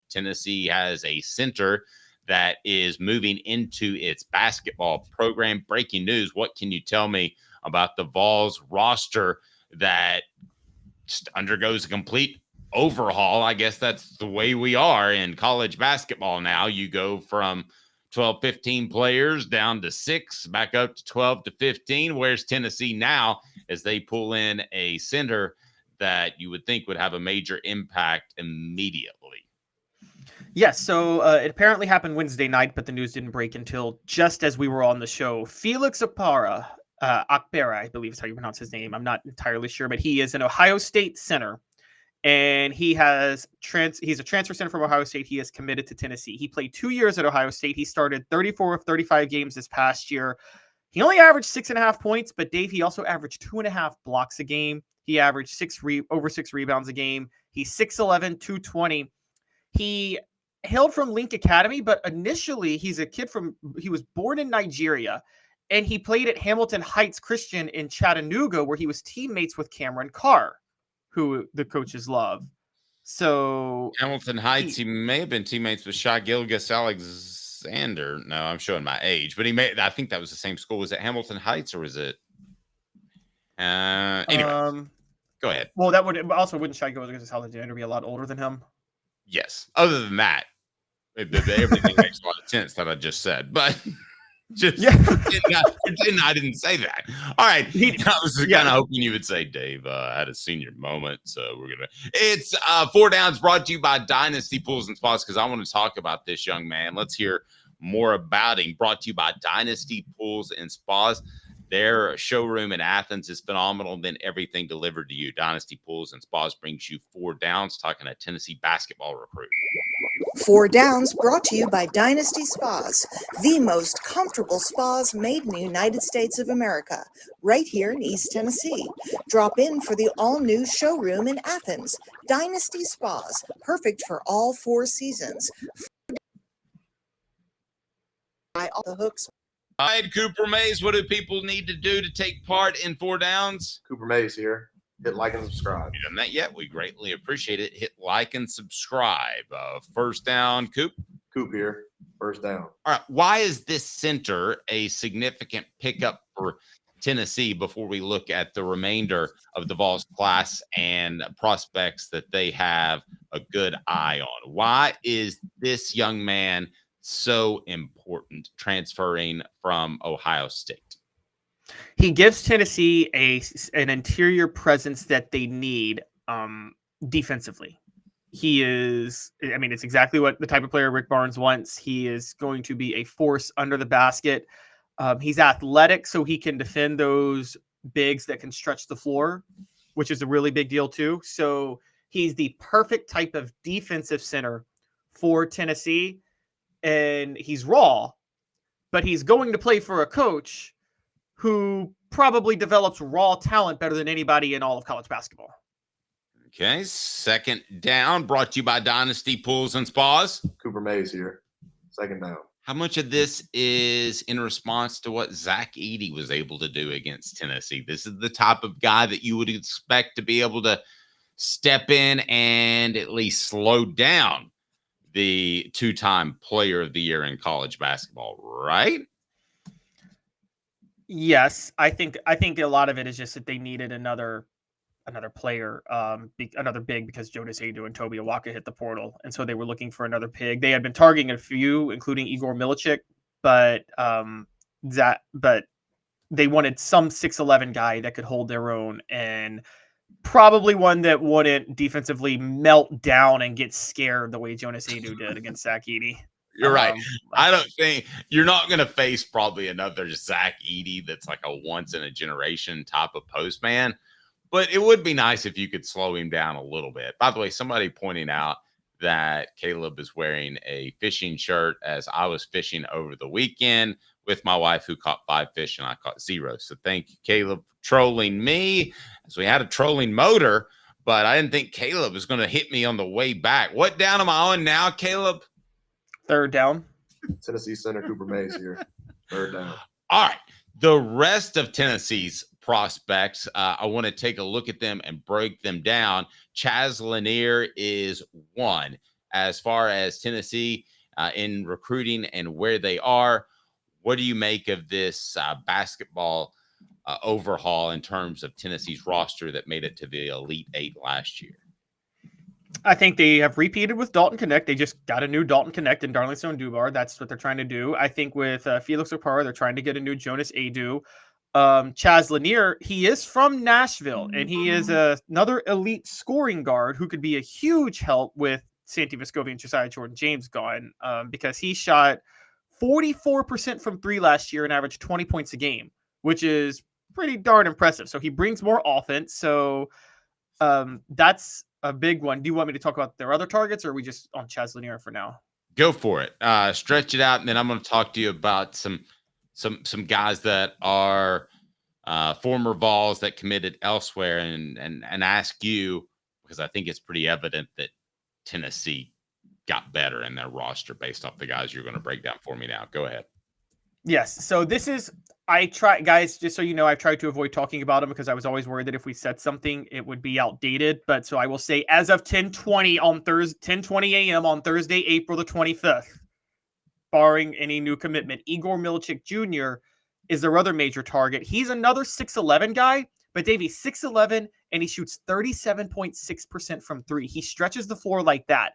Tennessee has a center that is moving into its basketball program. Breaking news. What can you tell me about the Vols roster that just undergoes a complete overhaul? I guess that's the way we are in college basketball now. You go from 12, 15 players down to 6, back up to 12 to 15. Where's Tennessee now as they pull in a center that you would think would have a major impact immediately? Yes, so it apparently happened Wednesday night, but the news didn't break until just as we were on the show. Felix Okpara, I believe is how you pronounce his name. I'm not entirely sure, but he is an Ohio State center, and he's a transfer center from Ohio State. He is committed to Tennessee. He played 2 years at Ohio State. He started 34 of 35 games this past year. He only averaged 6.5 points, but Dave, he also averaged 2.5 blocks a game. He averaged over 6 rebounds a game. He's 6'11", 220. He hailed from Link Academy, but initially he was born in Nigeria, and he played at Hamilton Heights Christian in Chattanooga, where he was teammates with Cameron Carr, who the coaches love. So Hamilton Heights, he may have been teammates with Shai Gilgeous-Alexander. No, I'm showing my age, but I think that was the same school. Was it Hamilton Heights or was it? Anyway, go ahead. Well, that wouldn't Shai Gilgeous-Alexander be a lot older than him? Yes. Other than that, everything makes a lot of sense that I just said, but pretend I didn't say that. All right. I was kind of hoping you would say, Dave, I had a senior moment, so it's 4 Downs brought to you by Dynasty Pools and Spas, because I want to talk about this young man. Let's hear more about him. Brought to you by Dynasty Pools and Spas. Their showroom in Athens is phenomenal, and then everything delivered to you. Dynasty Pools and Spas brings you 4 Downs, talking a Tennessee basketball recruit. 4 Downs brought to you by Dynasty Spas, the most comfortable spas made in the United States of America, right here in East Tennessee. Drop in for the all-new showroom in Athens. Dynasty Spas, perfect for all 4 seasons. By all the hooks. All right, Cooper Mays, what do people need to do to take part in 4 Downs? Cooper Mays here. Hit like and subscribe. You done that yet? We greatly appreciate it. Hit like and subscribe. First down, Coop. Coop here. First down. All right. Why is this center a significant pickup for Tennessee before we look at the remainder of the Vols class and prospects that they have a good eye on? Why is this young man so important transferring from Ohio State? He gives Tennessee an interior presence that they need defensively. He is, it's exactly what the type of player Rick Barnes wants. He is going to be a force under the basket. He's athletic, so he can defend those bigs that can stretch the floor, which is a really big deal too. So he's the perfect type of defensive center for Tennessee, and he's raw, but he's going to play for a coach who probably develops raw talent better than anybody in all of college basketball. Okay, second down, brought to you by Dynasty Pools and Spas. Cooper Mays here. Second down. How much of this is in response to what Zach Edey was able to do against Tennessee? This is the type of guy that you would expect to be able to step in and at least slow down the 2-time player of the year in college basketball, right? Yes, I think a lot of it is just that they needed another player, another big, because Jonas Aidoo and Toby Awaka hit the portal, and so they were looking for another big. They had been targeting a few, including Igor Miličić, but they wanted some 6'11" guy that could hold their own, and probably one that wouldn't defensively melt down and get scared the way Jonas Aidoo did against Zach Edey. You're right. I don't think you're not going to face probably another Zach Edey that's like a once-in-a-generation type of postman, but it would be nice if you could slow him down a little bit. By the way, somebody pointing out that Caleb is wearing a fishing shirt as I was fishing over the weekend with my wife, who caught 5 fish and I caught 0. So thank you, Caleb, for trolling me, as we had a trolling motor, but I didn't think Caleb was going to hit me on the way back. What down am I on now, Caleb? Third down. Tennessee center Cooper Mays here. Third down. All right. The rest of Tennessee's prospects, I want to take a look at them and break them down. Chaz Lanier is 1. as far as Tennessee in recruiting and where they are. What do you make of this basketball overhaul in terms of Tennessee's roster that made it to the Elite Eight last year? I think they have repeated with Dalton Connect. They just got a new Dalton Connect in Darlington Dubar. That's what they're trying to do. I think with Felix Okpara, they're trying to get a new Jonas Aidoo. Chaz Lanier, he is from Nashville, and he is another elite scoring guard who could be a huge help with Santi Vescovi and Josiah Jordan-James gone, because he shot 44% from three last year and averaged 20 points a game, which is pretty darn impressive. So he brings more offense. So that's a big one. Do you want me to talk about their other targets, or are we just on Chaz Lanier for now? Go for it. Stretch it out, and then I'm going to talk to you about some guys that are former Vols that committed elsewhere, and ask you, because I think it's pretty evident that Tennessee got better in their roster based off the guys you're going to break down for me now. Go ahead. Yes. So this is, guys, just so you know, I've tried to avoid talking about them because I was always worried that if we said something, it would be outdated. But so I will say, as of 10:20 on Thursday, 10:20 a.m. on Thursday, April the 25th, barring any new commitment, Igor Milicic Jr. is their other major target. He's another 6'11 guy, but Davey, 6'11, and he shoots 37.6% from three. He stretches the floor like that.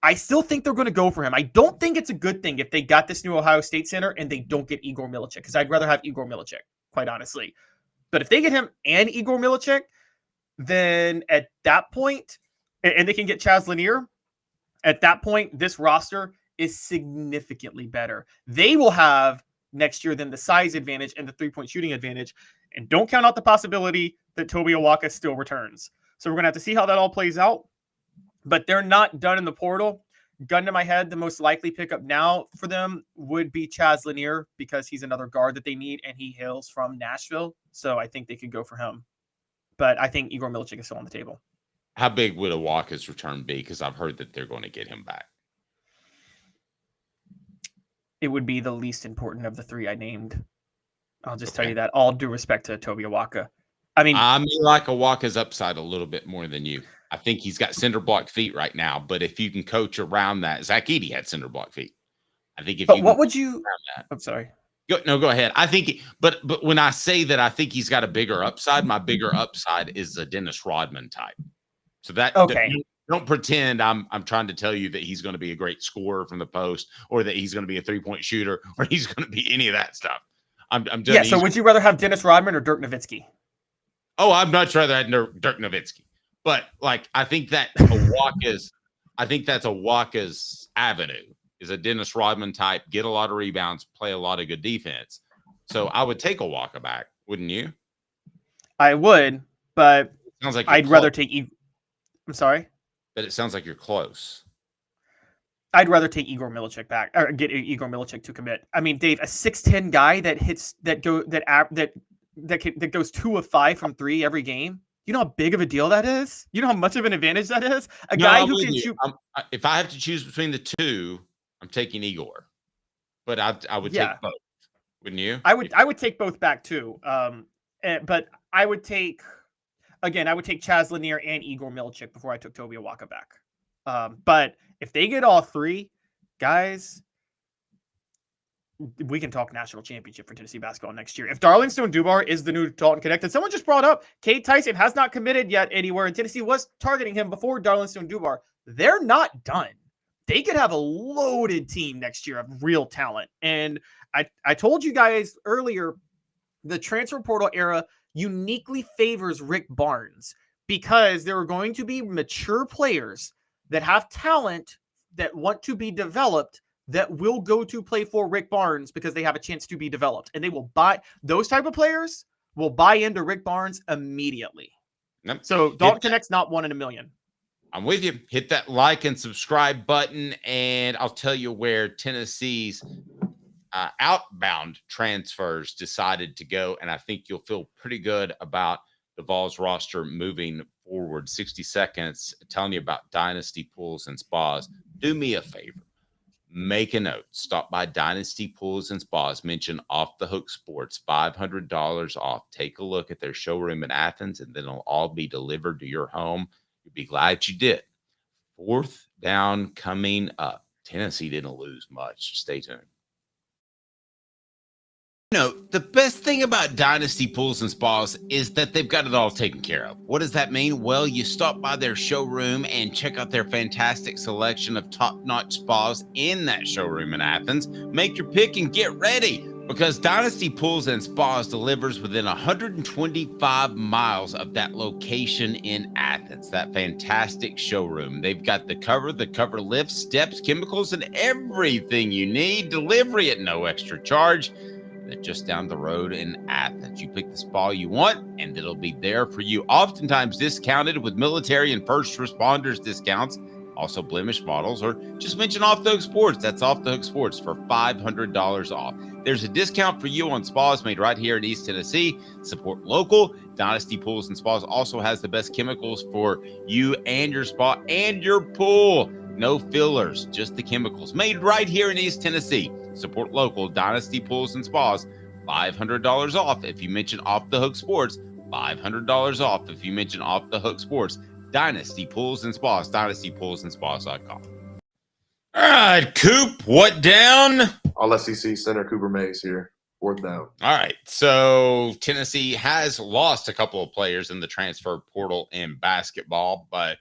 I still think they're going to go for him. I don't think it's a good thing if they got this new Ohio State center and they don't get Igor Milicic, because I'd rather have Igor Milicic, quite honestly. But if they get him and Igor Milicic, then at that point, and they can get Chaz Lanier, at that point, this roster is significantly better. They will have next year then the size advantage and the three-point shooting advantage. And don't count out the possibility that Toby Awaka still returns. So we're going to have to see how that all plays out. But they're not done in the portal. Gun to my head, the most likely pickup now for them would be Chaz Lanier, because he's another guard that they need, and he hails from Nashville. So I think they could go for him. But I think Igor Milicic is still on the table. How big would Awaka's return be? Because I've heard that they're going to get him back. It would be the least important of the three I named. I'll just tell you that. All due respect to Toby Awaka. I mean, like Awaka's upside a little bit more than you. I think he's got cinder block feet right now, but if you can coach around that, Zach Edey had cinder block feet. I think if but you what would you? I'm sorry. Go ahead. I think, but when I say that, I think he's got a bigger upside. My bigger upside is a Dennis Rodman type. So that okay. Don't pretend I'm trying to tell you that he's going to be a great scorer from the post, or that he's going to be a 3-point shooter, or he's going to be any of that stuff. I'm just, so would you rather have Dennis Rodman or Dirk Nowitzki? Oh, I'd much rather have Dirk Nowitzki. But like, I think that's Awaka's avenue, is a Dennis Rodman type, get a lot of rebounds, play a lot of good defense. So I would take Awaka back, wouldn't you? I would, but sounds like I'd rather take. I'm sorry, but it sounds like you're close. I'd rather take Igor Milicic back, or get Igor Milicic to commit. I mean, Dave, a 6'10" guy that hits that goes 2 of 5 from three every game. You know how big of a deal that is? You know how much of an advantage that is? Guy who can shoot. If I have to choose between the two, I'm taking Igor. But I would take both. Wouldn't you? I would take both back too. But I would take Chaz Lanier and Igor Milicic before I took Toby Awaka back. But if they get all three, guys, we can talk national championship for Tennessee basketball next year. If Darlington Dubar is the new Dalton Connect, and someone just brought up Cade Tyson has not committed yet anywhere, and Tennessee was targeting him before Darlington Dubar. They're not done. They could have a loaded team next year of real talent. And I told you guys earlier, the transfer portal era uniquely favors Rick Barnes, because there are going to be mature players that have talent that want to be developed, that will go to play for Rick Barnes because they have a chance to be developed. And they will buy, those type of players will buy into Rick Barnes immediately. Yep. So Dalton Connect's not 1 in a million. I'm with you. Hit that like and subscribe button, and I'll tell you where Tennessee's outbound transfers decided to go, and I think you'll feel pretty good about the Vols roster moving forward. 60 seconds telling you about Dynasty pools and spas. Do me a favor. Make a note. Stop by Dynasty Pools and Spas. Mention Off the Hook Sports. $500 off. Take a look at their showroom in Athens, and then it'll all be delivered to your home. You'll be glad you did. 4th down coming up. Tennessee didn't lose much. Stay tuned. The best thing about Dynasty Pools and Spas is that they've got it all taken care of. What does that mean? Well, you stop by their showroom and check out their fantastic selection of top-notch spas in that showroom in Athens. Make your pick and get ready, because Dynasty Pools and Spas delivers within 125 miles of that location in Athens, that fantastic showroom. They've got the cover lift, steps, chemicals, and everything you need. Delivery at no extra charge. They're just down the road in Athens. You pick the spa you want, and it'll be there for you. Oftentimes discounted with military and first responders discounts. Also blemish models, or just mention Off the Hook Sports. That's Off the Hook Sports for $500 off. There's a discount for you on spas made right here in East Tennessee. Support local. Dynasty Pools and Spas also has the best chemicals for you and your spa and your pool. No fillers, just the chemicals made right here in East Tennessee. Support local. Dynasty Pools and Spas, $500 off if you mention Off the Hook Sports. $500 off if you mention Off the Hook Sports. Dynasty Pools and Spas, dynastypoolsandspas.com. All right, Coop, what down? All SEC center Cooper Mays here. 4th down. All right, so Tennessee has lost a couple of players in the transfer portal in basketball, but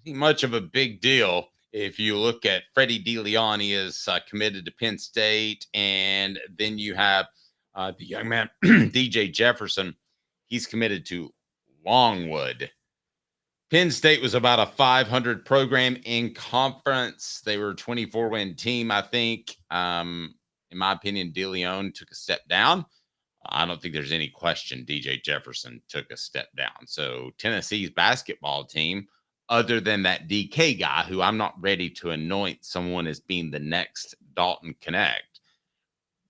not much of a big deal. If you look at Freddie DeLeon, he is committed to Penn State, and then you have the young man, DJ Jefferson. He's committed to Longwood. Penn State was about a 500 program in conference. They were a 24-win team, I think. In my opinion, DeLeon took a step down. I don't think there's any question DJ Jefferson took a step down. So Tennessee's basketball team, other than that DK guy, who I'm not ready to anoint someone as being the next Dalton Connect.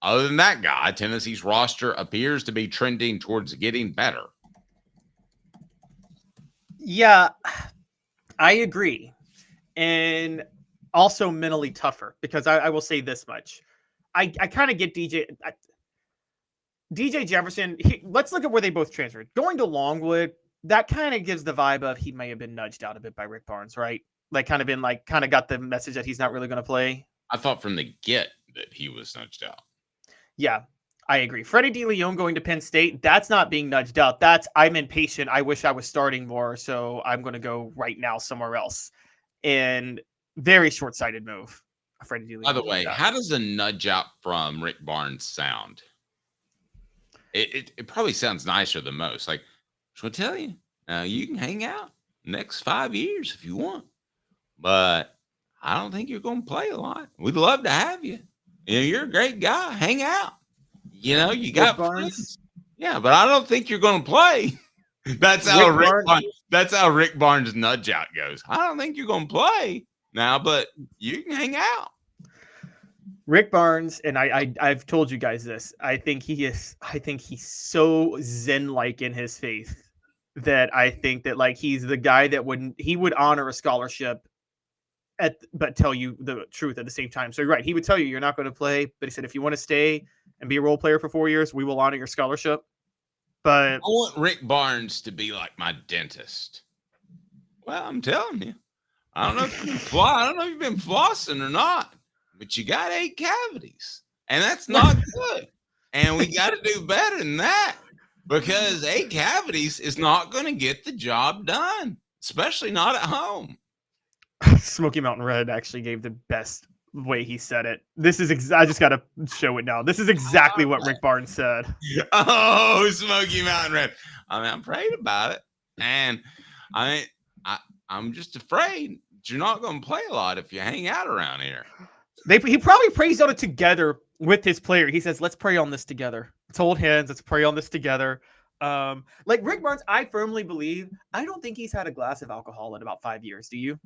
Other than that guy, Tennessee's roster appears to be trending towards getting better. Yeah, I agree. And also mentally tougher, because I will say this much. I kind of get DJ Jefferson. Let's look at where they both transferred. Going to Longwood, that kind of gives the vibe of he may have been nudged out a bit by Rick Barnes, right? Kind of got the message that he's not really going to play. I thought from the get that he was nudged out. Yeah, I agree. Freddie DeLeon going to Penn State, that's not being nudged out. I'm impatient. I wish I was starting more, so I'm going to go right now somewhere else. And very short-sighted move. Freddie DeLeon. By the way, how does a nudge out from Rick Barnes sound? It probably sounds nicer than most. Like, I want to tell you, you can hang out next 5 years if you want, but I don't think you're going to play a lot. We'd love to have you. You're a great guy. Hang out. You got friends. Yeah, but I don't think you're going to play. That's how Rick Barnes' nudge out goes. I don't think you're going to play now, but you can hang out. Rick Barnes, and I've told you guys this. I think he's so Zen-like in his faith that I think that he's the guy that would honor a scholarship but tell you the truth at the same time. So you're right. He would tell you you're not going to play, but he said, if you want to stay and be a role player for 4 years, we will honor your scholarship. But I want Rick Barnes to be like my dentist. Well, I'm telling you, I don't know if you've been flossing or not, but you got 8 cavities, and that's not good. And we got to do better than that, because 8 cavities is not going to get the job done, especially not at home. Smoky Mountain Red actually gave the best way he said it. I just got to show it now. This is exactly what Rick Barnes said. Oh, Smoky Mountain Red. I'm praying about it. And I'm just afraid that you're not going to play a lot if you hang out around here. He probably prays on it together with his player. He says, let's pray on this together. Let's hold hands. Let's pray on this together. Rick Barnes, I firmly believe, I don't think he's had a glass of alcohol in about 5 years. Do you?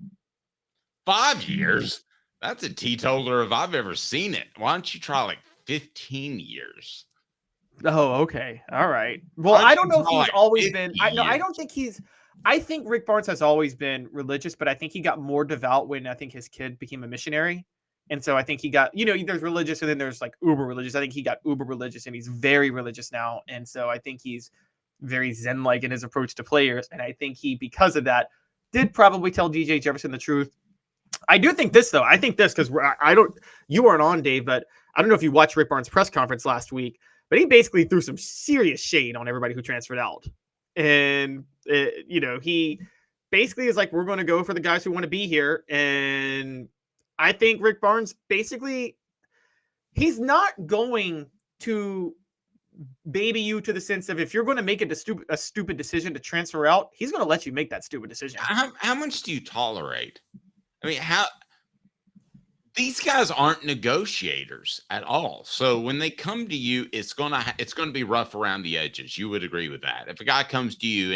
5 years? That's a teetotaler if I've ever seen it. Why don't you try 15 years? Oh, okay. All right. Well, I don't know if he's always been. I think Rick Barnes has always been religious, but I think he got more devout when I think his kid became a missionary. And so I think he got, there's religious and then there's uber religious. I think he got uber religious and he's very religious now. And so I think he's very Zen-like in his approach to players. And I think he, because of that, did probably tell DJ Jefferson the truth. I do think this, though. I think this because you weren't on, Dave, but I don't know if you watched Rick Barnes' press conference last week, but he basically threw some serious shade on everybody who transferred out. And, he basically is like, we're going to go for the guys who want to be here. And I think Rick Barnes basically, he's not going to baby you to the sense of if you're going to make a stupid decision to transfer out, he's going to let you make that stupid decision. How much do you tolerate? I mean, these guys aren't negotiators at all. So when they come to you, it's gonna be rough around the edges. You would agree with that. If a guy comes to you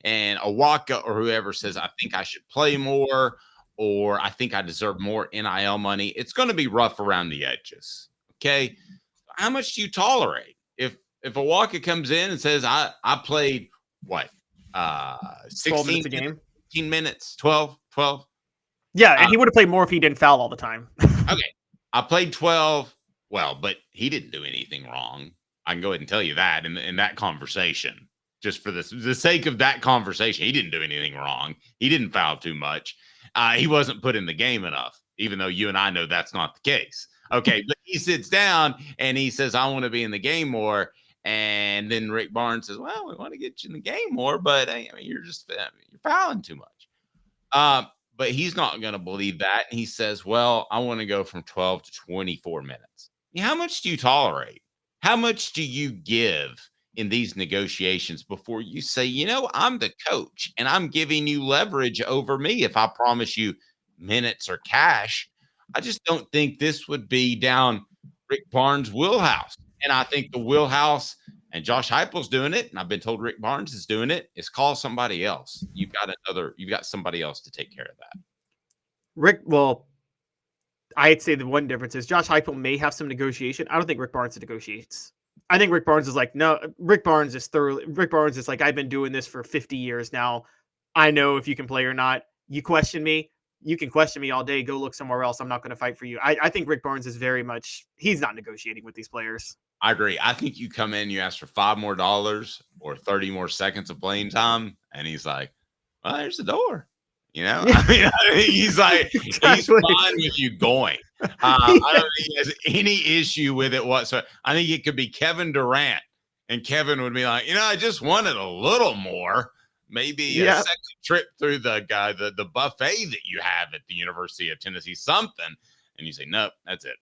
and a Waka or whoever says, I think I should play more, or I think I deserve more NIL money, it's going to be rough around the edges. Okay. How much do you tolerate? If a Waka comes in and says, I played what? 12 minutes a game, 15 minutes, 12. Yeah, and he would have played more if he didn't foul all the time. Okay. I played 12. Well, but he didn't do anything wrong. I can go ahead and tell you that in that conversation, just for the sake of that conversation, he didn't do anything wrong. He didn't foul too much. He wasn't put in the game enough, even though you and I know that's not the case. Okay. But he sits down and he says, I want to be in the game more. And then Rick Barnes says, well, we want to get you in the game more, but I mean, you're fouling too much. But he's not going to believe that. And he says, well, I want to go from 12 to 24 minutes. How much do you tolerate? How much do you give in these negotiations before you say, I'm the coach and I'm giving you leverage over me if I promise you minutes or cash? I just don't think this would be down Rick Barnes' wheelhouse. And I think the wheelhouse, and Josh Heupel's doing it, and I've been told Rick Barnes is doing it, is call somebody else. You've got somebody else to take care of that. I'd say the one difference is Josh Heupel may have some negotiation. I don't think Rick Barnes negotiates. I think Rick Barnes is like, no, Rick Barnes is like, I've been doing this for 50 years now. I know if you can play or not. You question me. You can question me all day. Go look somewhere else. I'm not going to fight for you. I think Rick Barnes is he's not negotiating with these players. I agree. I think you come in, you ask for $5 more or 30 more seconds of playing time, and he's like, well, there's the door. Yeah. I mean, he's like, exactly. He's fine with you going. I don't think he has any issue with it whatsoever. I think it could be Kevin Durant, and Kevin would be like, I just wanted a little more. Maybe a second trip through the buffet that you have at the University of Tennessee, something. And you say, nope, that's it.